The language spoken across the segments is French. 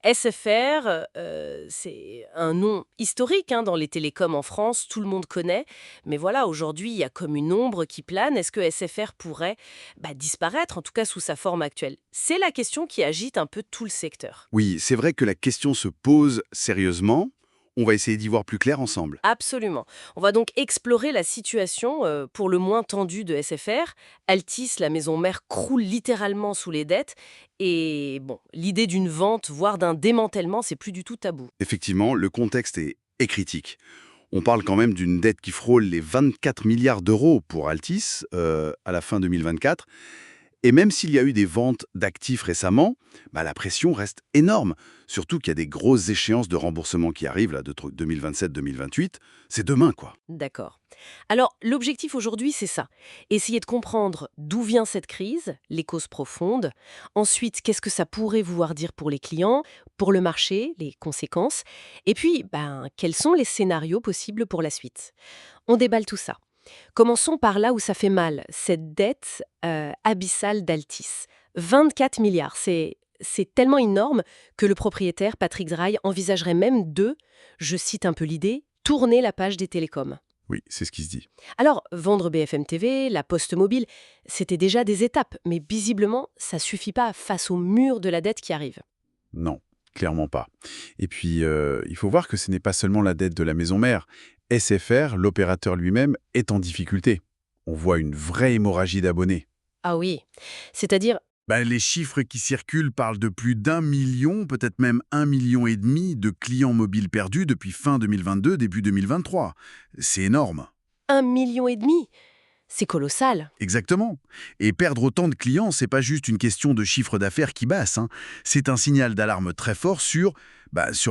SFR, c'est un nom historique dans les télécoms en France, tout le monde connaît. Mais voilà, aujourd'hui, il y a comme une ombre qui plane. Est-ce que SFR pourrait disparaître, en tout cas sous sa forme actuelle? C'est la question qui agite un peu tout le secteur. Oui, c'est vrai que la question se pose sérieusement. On va essayer d'y voir plus clair ensemble. Absolument. On va donc explorer la situation pour le moins tendue de SFR. Altis, la maison mère, croule littéralement sous les dettes. Et bon, l'idée d'une vente, voire d'un démantèlement, c'est plus du tout tabou. Effectivement, le contexte est critique. On parle quand même d'une dette qui frôle les 24 milliards d'euros pour Altis à la fin 2024. Et même s'il y a eu des ventes d'actifs récemment, la pression reste énorme. Surtout qu'il y a des grosses échéances de remboursement qui arrivent, là, de 2027-2028. C'est demain, quoi. D'accord. Alors, l'objectif aujourd'hui, c'est ça. Essayer de comprendre d'où vient cette crise, les causes profondes. Ensuite, qu'est-ce que ça pourrait vouloir dire pour les clients, pour le marché, les conséquences. Et puis, quels sont les scénarios possibles pour la suite. On déballe tout ça. Commençons par là où ça fait mal, cette dette abyssale d'Altis. 24 milliards, c'est tellement énorme que le propriétaire, Patrick Drahi, envisagerait même de, je cite un peu l'idée, tourner la page des télécoms. Oui, c'est ce qui se dit. Alors, vendre BFM TV, la Poste Mobile, c'était déjà des étapes, mais visiblement, ça suffit pas face au mur de la dette qui arrive. Non, clairement pas. Et puis, il faut voir que ce n'est pas seulement la dette de la maison mère. SFR, l'opérateur lui-même, est en difficulté. On voit une vraie hémorragie d'abonnés. Ah oui, c'est-à-dire, Les chiffres qui circulent parlent de plus d'1 million, peut-être même 1,5 million de clients mobiles perdus depuis fin 2022, début 2023. C'est énorme. 1,5 million. C'est colossal. Exactement. Et perdre autant de clients, c'est pas juste une question de chiffre d'affaires qui baisse, hein. C'est un signal d'alarme très fort sur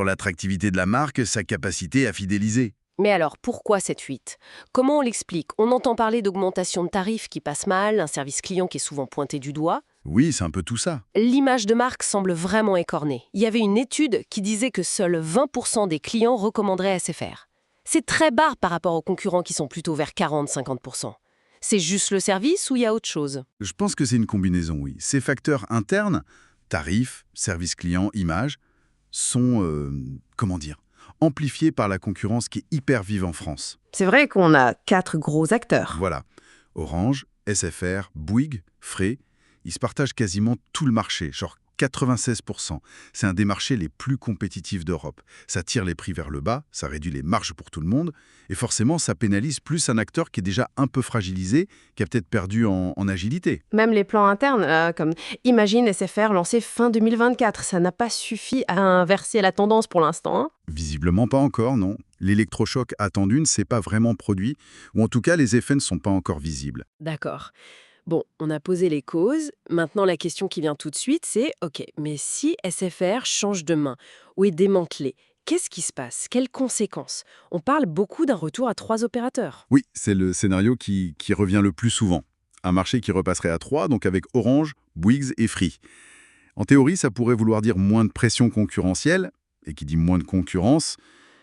l'attractivité de la marque, sa capacité à fidéliser. Mais alors, pourquoi cette fuite? Comment on l'explique? On entend parler d'augmentation de tarifs qui passe mal, un service client qui est souvent pointé du doigt. Oui, c'est un peu tout ça. L'image de marque semble vraiment écornée. Il y avait une étude qui disait que seuls 20% des clients recommanderaient SFR. C'est très bas par rapport aux concurrents qui sont plutôt vers 40-50%. C'est juste le service ou il y a autre chose? Je pense que c'est une combinaison, oui. Ces facteurs internes, tarifs, service client, image, sont, comment dire, amplifiés par la concurrence qui est hyper vive en France. C'est vrai qu'on a 4 gros acteurs. Voilà. Orange, SFR, Bouygues, Free, ils se partagent quasiment tout le marché, genre 96%. C'est un des marchés les plus compétitifs d'Europe. Ça tire les prix vers le bas, ça réduit les marges pour tout le monde, et forcément, ça pénalise plus un acteur qui est déjà un peu fragilisé, qui a peut-être perdu en agilité. Même les plans internes, comme Imagine SFR lancé fin 2024, ça n'a pas suffi à inverser la tendance pour l'instant, hein. Visiblement pas encore, non. L'électrochoc attendu ne s'est pas vraiment produit, ou en tout cas, les effets ne sont pas encore visibles. D'accord. Bon, on a posé les causes. Maintenant, la question qui vient tout de suite, c'est OK, mais si SFR change de main ou est démantelé, qu'est-ce qui se passe? Quelles conséquences? On parle beaucoup d'un retour à 3 opérateurs. Oui, c'est le scénario qui revient le plus souvent. Un marché qui repasserait à 3, donc avec Orange, Bouygues et Free. En théorie, ça pourrait vouloir dire moins de pression concurrentielle, et qui dit moins de concurrence,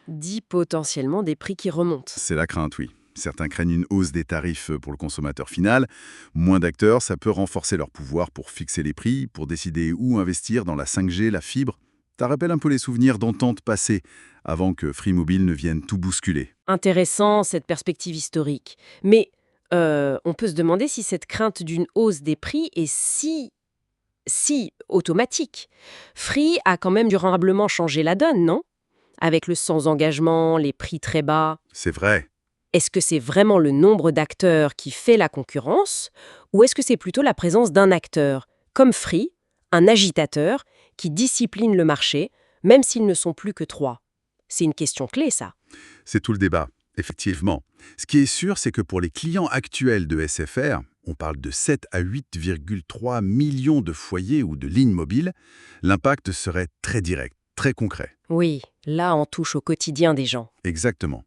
Dit potentiellement des prix qui remontent. c'est la crainte, oui. Certains craignent une hausse des tarifs pour le consommateur final. Moins d'acteurs, ça peut renforcer leur pouvoir pour fixer les prix, pour décider où investir dans la 5G, la fibre. Ça rappelle un peu les souvenirs d'ententes passées, avant que Free Mobile ne vienne tout bousculer. Intéressant, cette perspective historique. Mais on peut se demander si cette crainte d'une hausse des prix est si automatique. Free a quand même durablement changé la donne, non? Avec le sans engagement, les prix très bas. C'est vrai. Est-ce que c'est vraiment le nombre d'acteurs qui fait la concurrence ou est-ce que c'est plutôt la présence d'un acteur, comme Free, un agitateur, qui discipline le marché, même s'ils ne sont plus que 3? C'est une question clé, ça. C'est tout le débat, effectivement. Ce qui est sûr, c'est que pour les clients actuels de SFR, on parle de 7 à 8,3 millions de foyers ou de lignes mobiles, l'impact serait très direct, très concret. Oui, là, on touche au quotidien des gens. Exactement.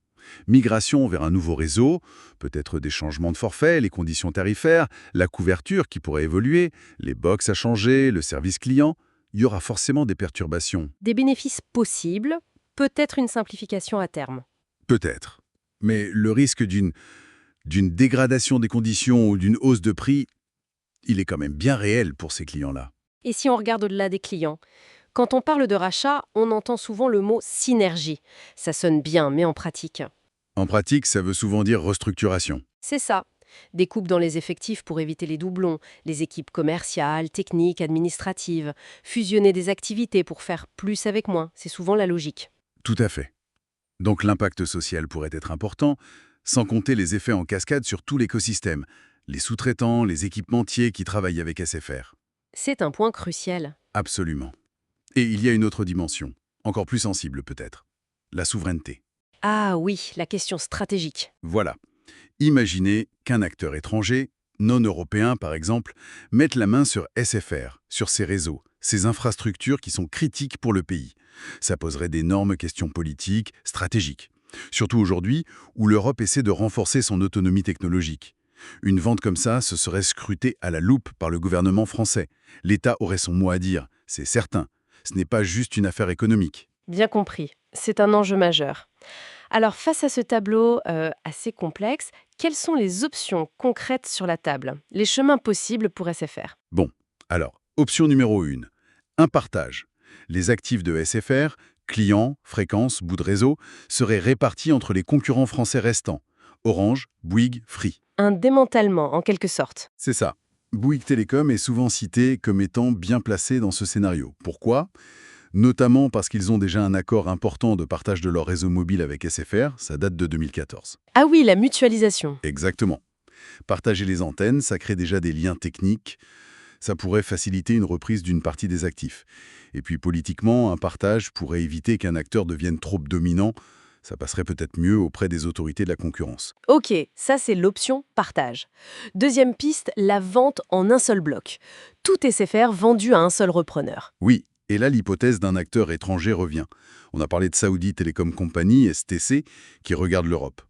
Migration vers un nouveau réseau, peut-être des changements de forfait, les conditions tarifaires, la couverture qui pourrait évoluer, les box à changer, le service client. Il y aura forcément des perturbations. Des bénéfices possibles, peut-être une simplification à terme. Peut-être. Mais le risque d'une dégradation des conditions ou d'une hausse de prix, il est quand même bien réel pour ces clients-là. Et si on regarde au-delà des clients, Quand on parle de rachat, on entend souvent le mot synergie. Ça sonne bien, mais en pratique, En pratique, ça veut souvent dire restructuration. c'est ça. Des coupes dans les effectifs pour éviter les doublons, les équipes commerciales, techniques, administratives, fusionner des activités pour faire plus avec moins, c'est souvent la logique. Tout à fait. Donc l'impact social pourrait être important, sans compter les effets en cascade sur tout l'écosystème, les sous-traitants, les équipementiers qui travaillent avec SFR. C'est un point crucial. Absolument. Et il y a une autre dimension, encore plus sensible peut-être, la souveraineté. Ah oui, la question stratégique. Voilà. Imaginez qu'un acteur étranger, non européen par exemple, mette la main sur SFR, sur ses réseaux, ses infrastructures qui sont critiques pour le pays. Ça poserait d'énormes questions politiques, stratégiques. Surtout aujourd'hui, où l'Europe essaie de renforcer son autonomie technologique. Une vente comme ça, ce serait scruté à la loupe par le gouvernement français. L'État aurait son mot à dire, c'est certain. Ce n'est pas juste une affaire économique. Bien compris, c'est un enjeu majeur. Alors face à ce tableau assez complexe, quelles sont les options concrètes sur la table, les chemins possibles pour SFR? Bon, alors, option numéro 1, un partage. Les actifs de SFR, clients, fréquences, bouts de réseau, seraient répartis entre les concurrents français restants. Orange, Bouygues, Free. Un démantèlement, en quelque sorte. C'est ça. Bouygues Télécom est souvent cité comme étant bien placé dans ce scénario. Pourquoi? Notamment parce qu'ils ont déjà un accord important de partage de leur réseau mobile avec SFR, ça date de 2014. Ah oui, la mutualisation. Exactement. Partager les antennes, ça crée déjà des liens techniques, ça pourrait faciliter une reprise d'une partie des actifs. Et puis politiquement, un partage pourrait éviter qu'un acteur devienne trop dominant, ça passerait peut-être mieux auprès des autorités de la concurrence. Ok, ça c'est l'option partage. Deuxième piste, la vente en un seul bloc. Tout SFR vendu à un seul repreneur. Oui, et là l'hypothèse d'un acteur étranger revient. On a parlé de Saudi Telecom Company, STC, qui regarde l'Europe.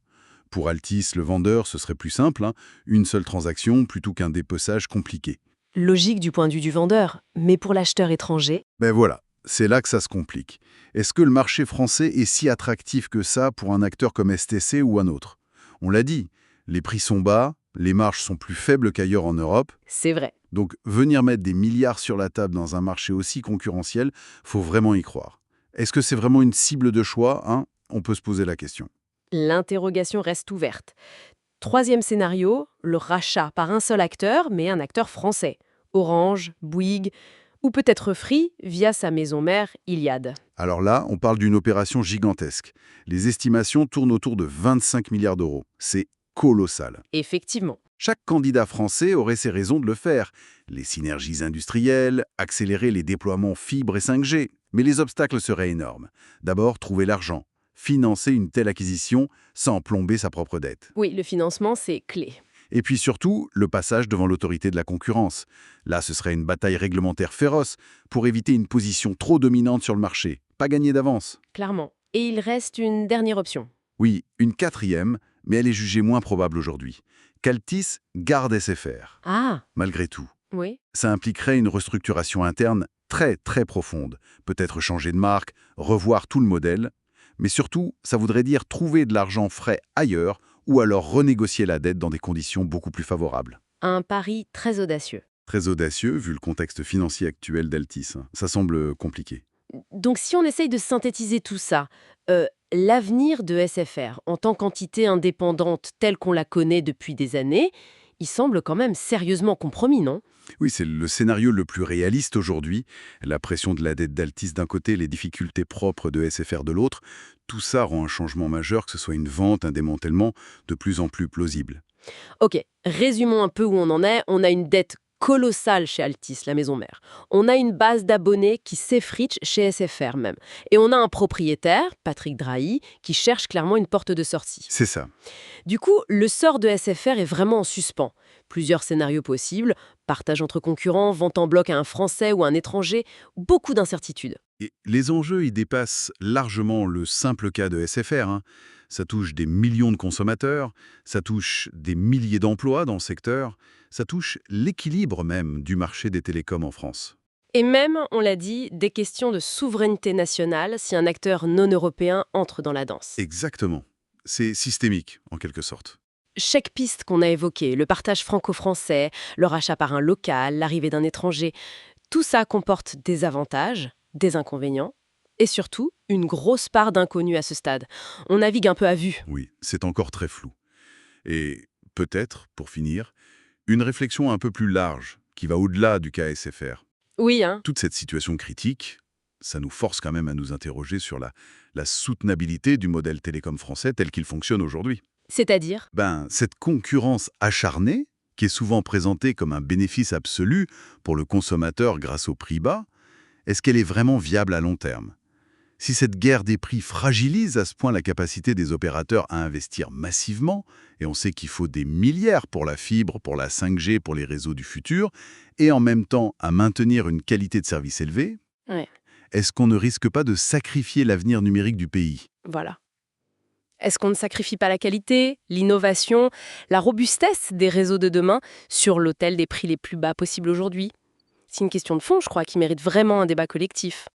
Pour Altice, le vendeur, ce serait plus simple, hein, une seule transaction plutôt qu'un dépeçage compliqué. Logique du point de vue du vendeur, mais pour l'acheteur étranger, Ben voilà, c'est là que ça se complique. Est-ce que le marché français est si attractif que ça pour un acteur comme STC ou un autre? On l'a dit, les prix sont bas, les marges sont plus faibles qu'ailleurs en Europe, c'est vrai. donc venir mettre des milliards sur la table dans un marché aussi concurrentiel, faut vraiment y croire. Est-ce que c'est vraiment une cible de choix, hein? On peut se poser la question. L'interrogation reste ouverte. Troisième scénario, le rachat par un seul acteur, mais un acteur français. Orange, Bouygues, ou peut-être Free via sa maison mère Iliad. Alors là, on parle d'une opération gigantesque. Les estimations tournent autour de 25 milliards d'euros. C'est colossal. Effectivement. Chaque candidat français aurait ses raisons de le faire. Les synergies industrielles, accélérer les déploiements fibre et 5G. Mais les obstacles seraient énormes. D'abord, trouver l'argent. Financer une telle acquisition sans plomber sa propre dette. Oui, le financement, c'est clé. Et puis surtout, le passage devant l'autorité de la concurrence. Là, ce serait une bataille réglementaire féroce pour éviter une position trop dominante sur le marché. Pas gagné d'avance. Clairement. Et il reste une dernière option. Oui, une quatrième, mais elle est jugée moins probable aujourd'hui. Qu'Altis garde SFR, Ah, malgré tout. oui. Ça impliquerait une restructuration interne très très profonde. Peut-être changer de marque, revoir tout le modèle. Mais surtout, ça voudrait dire trouver de l'argent frais ailleurs ou alors renégocier la dette dans des conditions beaucoup plus favorables. Un pari très audacieux. Très audacieux vu le contexte financier actuel d'Altis. Ça semble compliqué. Donc si on essaye de synthétiser tout ça, l'avenir de SFR en tant qu'entité indépendante telle qu'on la connaît depuis des années, il semble quand même sérieusement compromis, non? Oui, c'est le scénario le plus réaliste aujourd'hui. La pression de la dette d'Altis d'un côté, les difficultés propres de SFR de l'autre, tout ça rend un changement majeur, que ce soit une vente, un démantèlement, de plus en plus plausible. Ok, résumons un peu où on en est. On a une dette colossale chez Altis, la maison mère. On a une base d'abonnés qui s'effriche chez SFR même. Et on a un propriétaire, Patrick Drahi, qui cherche clairement une porte de sortie. C'est ça. Du coup, le sort de SFR est vraiment en suspens. Plusieurs scénarios possibles, partage entre concurrents, vente en bloc à un Français ou un étranger, beaucoup d'incertitudes. Et les enjeux y dépassent largement le simple cas de SFR, hein. Ça touche des millions de consommateurs, ça touche des milliers d'emplois dans le secteur, ça touche l'équilibre même du marché des télécoms en France. Et même, on l'a dit, des questions de souveraineté nationale si un acteur non européen entre dans la danse. Exactement. C'est systémique, en quelque sorte. Chaque piste qu'on a évoquée, le partage franco-français, le rachat par un local, l'arrivée d'un étranger, tout ça comporte des avantages, des inconvénients et surtout une grosse part d'inconnu à ce stade. On navigue un peu à vue. Oui, c'est encore très flou. Et peut-être, pour finir, une réflexion un peu plus large, qui va au-delà du cas SFR. Oui, hein. Toute cette situation critique, ça nous force quand même à nous interroger sur la soutenabilité du modèle télécom français tel qu'il fonctionne aujourd'hui. C'est-à-dire? Cette concurrence acharnée, qui est souvent présentée comme un bénéfice absolu pour le consommateur grâce au prix bas, est-ce qu'elle est vraiment viable à long terme? Si cette guerre des prix fragilise à ce point la capacité des opérateurs à investir massivement, et on sait qu'il faut des milliards pour la fibre, pour la 5G, pour les réseaux du futur, et en même temps à maintenir une qualité de service élevée, Ouais, est-ce qu'on ne risque pas de sacrifier l'avenir numérique du pays? voilà. Est-ce qu'on ne sacrifie pas la qualité, l'innovation, la robustesse des réseaux de demain sur l'autel des prix les plus bas possibles aujourd'hui? C'est une question de fond, je crois, qui mérite vraiment un débat collectif.